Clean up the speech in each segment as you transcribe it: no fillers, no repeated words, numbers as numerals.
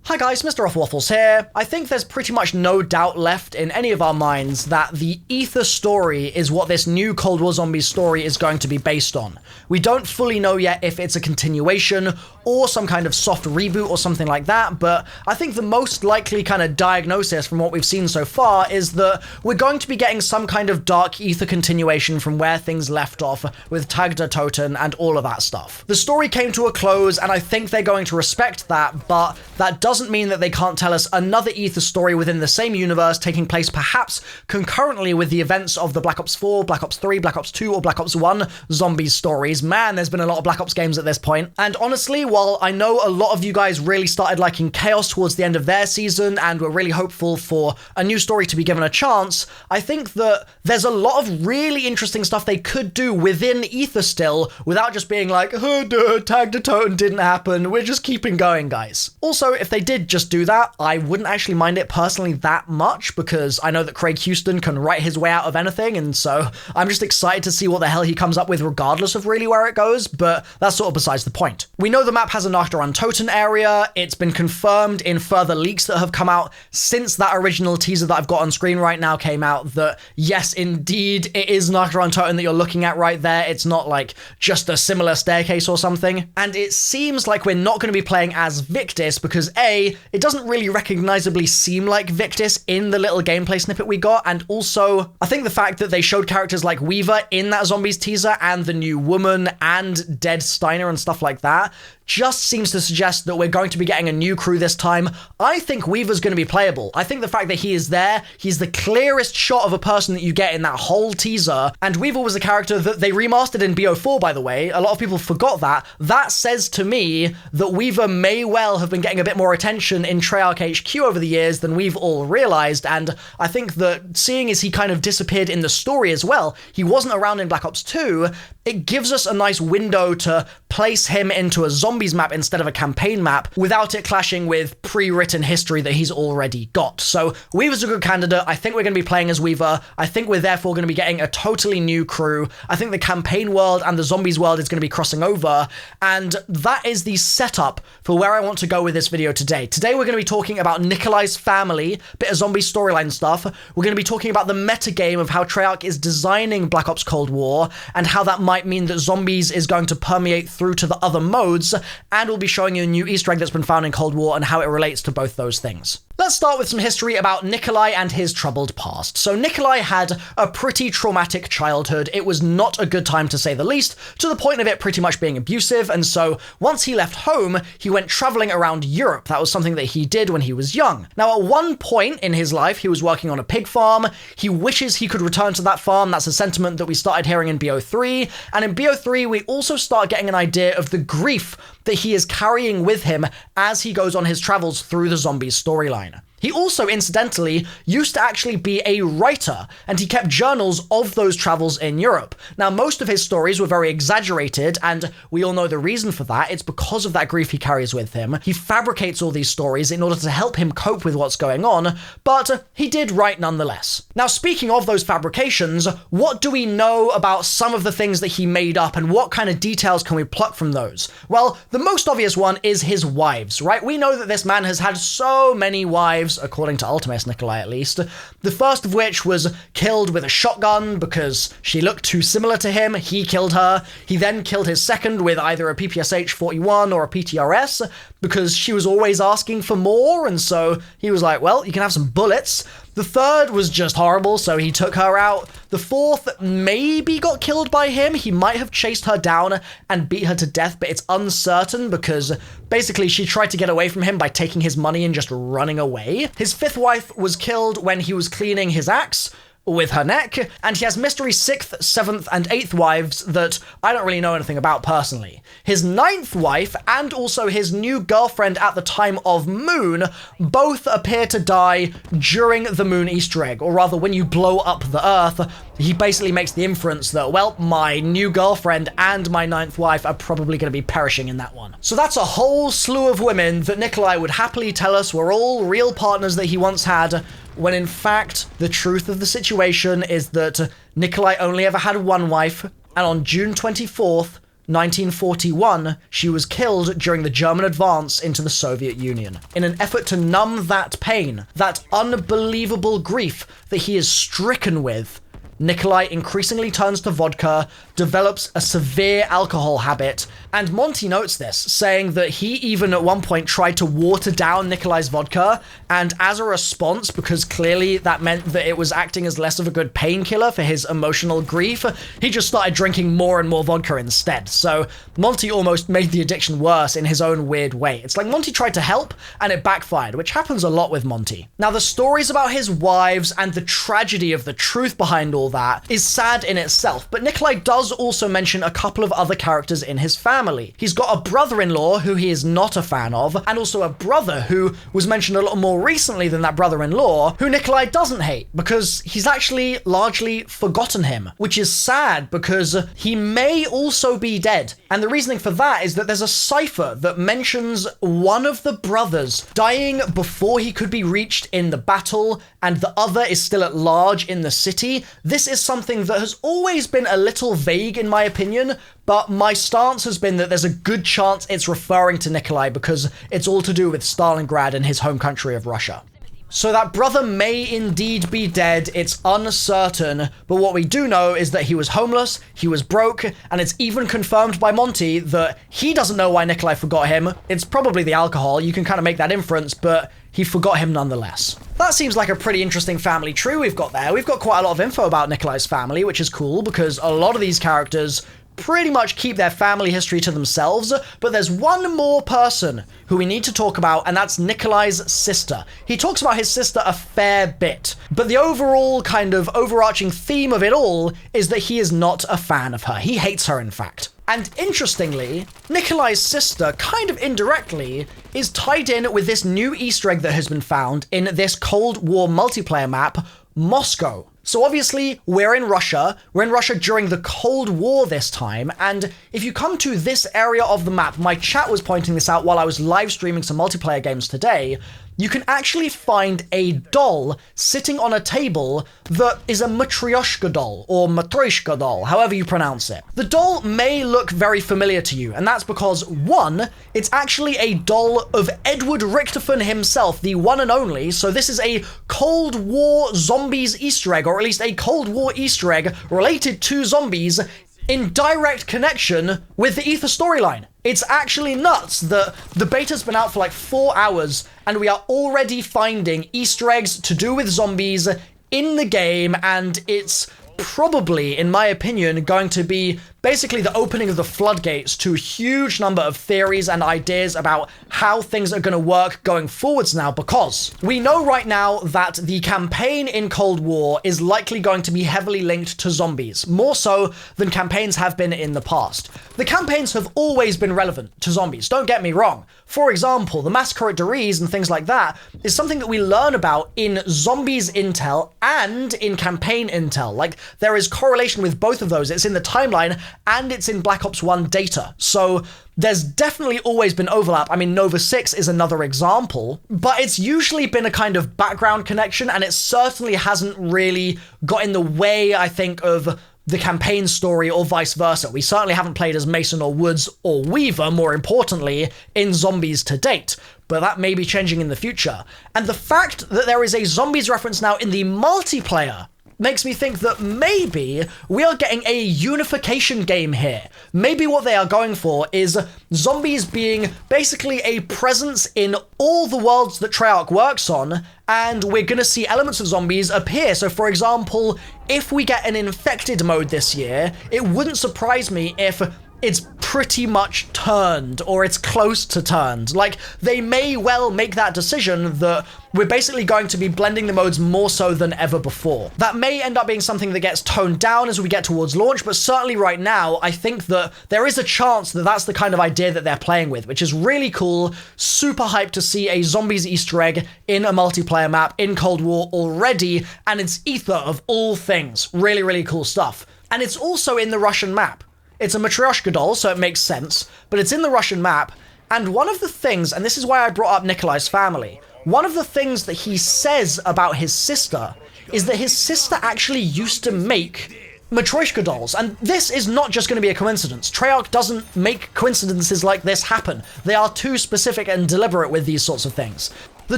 Hi guys, MrRoflWaffles here. I think there's pretty much no doubt left in any of our minds that the Aether story is what this new Cold War Zombies story is going to be based on. We don't fully know yet if it's a continuation or some kind of soft reboot or something like that, but I think the most likely kind of diagnosis from what we've seen so far is that we're going to be getting some kind of dark Aether continuation from where things left off with Tag der Toten and all of that stuff. The story came to a close and I think they're going to respect that, but that doesn't mean that they can't tell us another Aether story within the same universe taking place perhaps concurrently with the events of the Black Ops 4, Black Ops 3, Black Ops 2, or Black Ops 1 zombies stories. Man, there's been a lot of Black Ops games at this point. And honestly, while I know a lot of you guys really started liking Chaos towards the end of their season and were really hopeful for a new story to be given a chance, I think that there's a lot of really interesting stuff they could do within Aether still without just being like, oh, duh, Tag der Toten didn't happen, we're just keeping going, guys. Also, if they did just do that, I wouldn't actually mind it personally that much because I know that Craig Houston can write his way out of anything, and so I'm just excited to see what the hell he comes up with regardless of really where it goes, but that's sort of besides the point. We know the map has a Nacht der Toten area. It's been confirmed in further leaks that have come out since that original teaser that I've got on screen right now came out that yes, indeed, it is Nacht der Toten that you're looking at right there. It's not like just a similar staircase or something. And it seems like we're not going to be playing as Victis because A, it doesn't really recognizably seem like Victis in the little gameplay snippet we got, and also I think the fact that they showed characters like Weaver in that zombies teaser and the new woman and Dead Steiner and stuff like that just seems to suggest that we're going to be getting a new crew this time. I think Weaver's going to be playable. I think the fact that he is there, he's the clearest shot of a person that you get in that whole teaser, and Weaver was a character that they remastered in BO4, by the way. A lot of people forgot that. That says to me that Weaver may well have been getting a bit more attention in Treyarch HQ over the years than we've all realized, and I think that seeing as he kind of disappeared in the story as well, he wasn't around in Black Ops 2, it gives us a nice window to place him into a zombies map instead of a campaign map without it clashing with pre-written history that he's already got. So Weaver's a good candidate. I think we're going to be playing as Weaver. I think we're therefore going to be getting a totally new crew. I think the campaign world and the zombies world is going to be crossing over, and that is the setup for where I want to go with this video today. Today we're going to be talking about Nikolas Family, bit of zombie storyline stuff. We're going to be talking about the metagame of how Treyarch is designing Black Ops Cold War and how that might mean that zombies is going to permeate through to the other modes, and we'll be showing you a new Easter egg that's been found in Cold War and how it relates to both those things. Let's start with some history about Nikolai and his troubled past. So Nikolai had a pretty traumatic childhood. It was not a good time to say the least, to the point of it pretty much being abusive, and so once he left home, he went traveling around Europe. That was something that he did when he was young. Now, at one point in his life, he was working on a pig farm. He wishes he could return to that farm. That's a sentiment that we started hearing in BO3, and in BO3, we also start getting an idea of the grief that he is carrying with him as he goes on his travels through the zombies storyline. He also, incidentally, used to actually be a writer, and he kept journals of those travels in Europe. Now, most of his stories were very exaggerated, and we all know the reason for that. It's because of that grief he carries with him. He fabricates all these stories in order to help him cope with what's going on, but he did write nonetheless. Now, speaking of those fabrications, what do we know about some of the things that he made up, and what kind of details can we pluck from those? Well, the most obvious one is his wives, right? We know that this man has had so many wives, according to Ultimus Nikolai at least. The first of which was killed with a shotgun because she looked too similar to him. He killed her. He then killed his second with either a PPSH-41 or a PTRS because she was always asking for more, and so he was like, well, you can have some bullets. The third was just horrible, so he took her out. The fourth maybe got killed by him. He might have chased her down and beat her to death, but it's uncertain because basically she tried to get away from him by taking his money and just running away. His fifth wife was killed when he was cleaning his axe with her neck, and he has mystery 6th, 7th, and 8th wives that I don't really know anything about personally. His 9th wife, and also his new girlfriend at the time of Moon, both appear to die during the Moon Easter egg, or rather when you blow up the Earth, he basically makes the inference that, well, my new girlfriend and my 9th wife are probably going to be perishing in that one. So that's a whole slew of women that Nikolai would happily tell us were all real partners that he once had, when in fact, the truth of the situation is that Nikolai only ever had one wife, and on June 24th, 1941, she was killed during the German advance into the Soviet Union. In an effort to numb that pain, that unbelievable grief that he is stricken with, Nikolai increasingly turns to vodka, develops a severe alcohol habit, and Monty notes this, saying that he even at one point tried to water down Nikolai's vodka, and as a response, because clearly that meant that it was acting as less of a good painkiller for his emotional grief, he just started drinking more and more vodka instead. So Monty almost made the addiction worse in his own weird way. It's like Monty tried to help, and it backfired, which happens a lot with Monty. Now, the stories about his wives and the tragedy of the truth behind all that is sad in itself, but Nikolai does also mention a couple of other characters in his family. He's got a brother-in-law who he is not a fan of, and also a brother who was mentioned a lot more recently than that brother-in-law, who Nikolai doesn't hate, because he's actually largely forgotten him, which is sad because he may also be dead. And the reasoning for that is that there's a cipher that mentions one of the brothers dying before he could be reached in the battle, and the other is still at large in the city. This is something that has always been a little vague in my opinion, but my stance has been that there's a good chance it's referring to Nikolai because it's all to do with Stalingrad and his home country of Russia. So that brother may indeed be dead, it's uncertain, but what we do know is that he was homeless, he was broke, and it's even confirmed by Monty that he doesn't know why Nikolai forgot him. It's probably the alcohol, you can kind of make that inference, but he forgot him nonetheless. That seems like a pretty interesting family tree we've got there. We've got quite a lot of info about Nikolai's family, which is cool because a lot of these characters pretty much keep their family history to themselves, but there's one more person who we need to talk about, and that's Nikolai's sister. He talks about his sister a fair bit, but the overall kind of overarching theme of it all is that he is not a fan of her. He hates her, in fact. And interestingly, Nikolai's sister, kind of indirectly, is tied in with this new Easter egg that has been found in this Cold War multiplayer map, Moscow. So obviously, we're in Russia during the Cold War this time, and if you come to this area of the map, my chat was pointing this out while I was live streaming some multiplayer games today, you can actually find a doll sitting on a table that is a Matryoshka doll, or Matryoshka doll, however you pronounce it. The doll may look very familiar to you, and that's because, one, it's actually a doll of Edward Richtofen himself, the one and only, so this is a Cold War zombies Easter egg, or at least a Cold War Easter egg related to zombies in direct connection with the Aether storyline. It's actually nuts that the beta's been out for like 4 hours and we are already finding Easter eggs to do with zombies in the game, and it's probably, in my opinion, going to be basically the opening of the floodgates to a huge number of theories and ideas about how things are going to work going forwards now, because we know right now that the campaign in Cold War is likely going to be heavily linked to zombies, more so than campaigns have been in the past. The campaigns have always been relevant to zombies, don't get me wrong. For example, the Massacre at Deriz and things like that is something that we learn about in zombies intel and in campaign intel. Like, there is correlation with both of those. It's in the timeline and it's in Black Ops 1 data. So there's definitely always been overlap. I mean, Nova 6 is another example, but it's usually been a kind of background connection, and it certainly hasn't really got in the way, I think, of the campaign story or vice versa. We certainly haven't played as Mason or Woods or Weaver, more importantly, in zombies to date, but that may be changing in the future. And the fact that there is a zombies reference now in the multiplayer makes me think that maybe we are getting a unification game here. Maybe what they are going for is zombies being basically a presence in all the worlds that Treyarch works on, and we're going to see elements of zombies appear. So for example, if we get an infected mode this year, it wouldn't surprise me if it's pretty much turned, or it's close to turned. Like, they may well make that decision that we're basically going to be blending the modes more so than ever before. That may end up being something that gets toned down as we get towards launch, but certainly right now, I think that there is a chance that that's the kind of idea that they're playing with, which is really cool. Super hyped to see a zombies Easter egg in a multiplayer map in Cold War already, and it's Aether of all things. Really, really cool stuff. And it's also in the Russian map. It's a Matryoshka doll, so it makes sense, but it's in the Russian map, and one of the things, and this is why I brought up Nikolai's family, one of the things that he says about his sister is that his sister actually used to make Matryoshka dolls. And this is not just going to be a coincidence. Treyarch doesn't make coincidences like this happen. They are too specific and deliberate with these sorts of things. The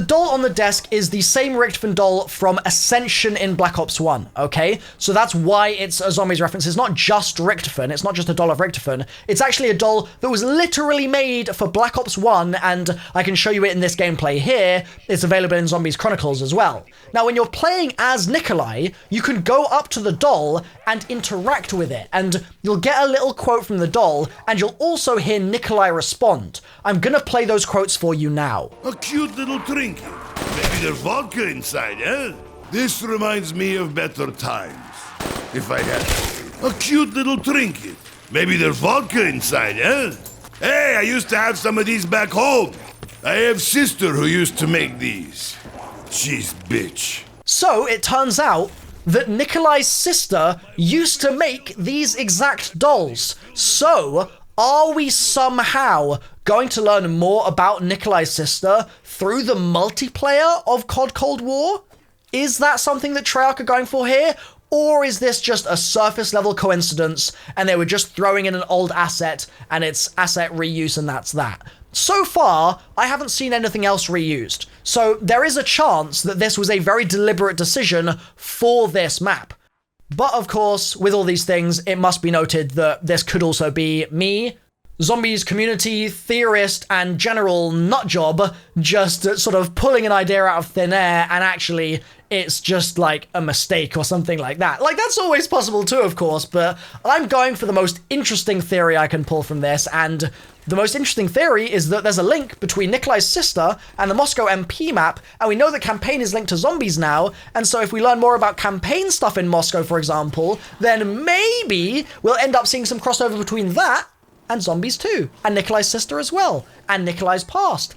doll on the desk is the same RICHTOFEN doll from Ascension in Black Ops 1, okay? So that's why it's a zombies reference. It's not just RICHTOFEN, it's not just a doll of RICHTOFEN. It's actually a doll that was literally made for Black Ops 1, and I can show you it in this gameplay here. It's available in Zombies Chronicles as well. Now, when you're playing as Nikolai, you can go up to the doll and interact with it, and you'll get a little quote from the doll, and you'll also hear Nikolai respond. I'm gonna play those quotes for you now. A cute little trinket. Maybe there's vodka inside, eh? This reminds me of better times. If I had a cute little trinket. Maybe there's vodka inside, eh? Hey, I used to have some of these back home. I have sister who used to make these. She's bitch. So it turns out that Nikolai's sister used to make these exact dolls. So are we somehow going to learn more about Nikolai's sister through the multiplayer of COD Cold War? Is that something that Treyarch are going for here? Or is this just a surface level coincidence and they were just throwing in an old asset and it's asset reuse and that's that? So far, I haven't seen anything else reused. So there is a chance that this was a very deliberate decision for this map. But of course, with all these things, it must be noted that this could also be me, Zombies community, theorist, and general nutjob just sort of pulling an idea out of thin air, and actually it's just like a mistake or something like that. Like, that's always possible too, of course, but I'm going for the most interesting theory I can pull from this, and the most interesting theory is that there's a link between Nikolai's sister and the Moscow MP map, and we know that campaign is linked to zombies now, and so if we learn more about campaign stuff in Moscow, for example, then maybe we'll end up seeing some crossover between that and Zombies 2, and Nikolai's sister as well, and Nikolas Past.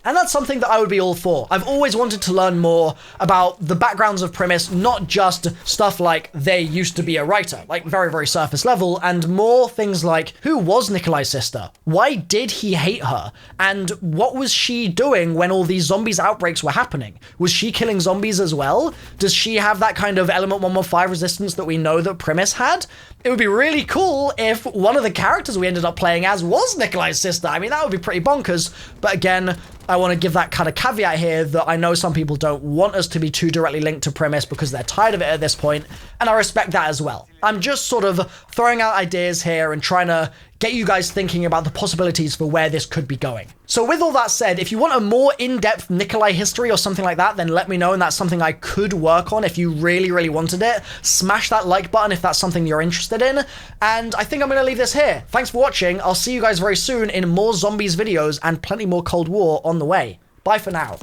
And that's something that I would be all for. I've always wanted to learn more about the backgrounds of Primus, not just stuff like they used to be a writer, like very, very surface level, and more things like, who was Nikolai's sister? Why did he hate her? And what was she doing when all these zombies outbreaks were happening? Was she killing zombies as well? Does she have that kind of element 115 resistance that we know that Primus had? It would be really cool if one of the characters we ended up playing as was Nikolai's sister. I mean, that would be pretty bonkers. But again, I want to give that kind of caveat here that I know some people don't want us to be too directly linked to Primus because they're tired of it at this point, and I respect that as well. I'm just sort of throwing out ideas here and trying to get you guys thinking about the possibilities for where this could be going. So with all that said, if you want a more in-depth Nikolai history or something like that, then let me know, and that's something I could work on if you really, really wanted it. Smash that like button if that's something you're interested in, and I think I'm going to leave this here. Thanks for watching. I'll see you guys very soon in more zombies videos and plenty more Cold War on the way. Bye for now.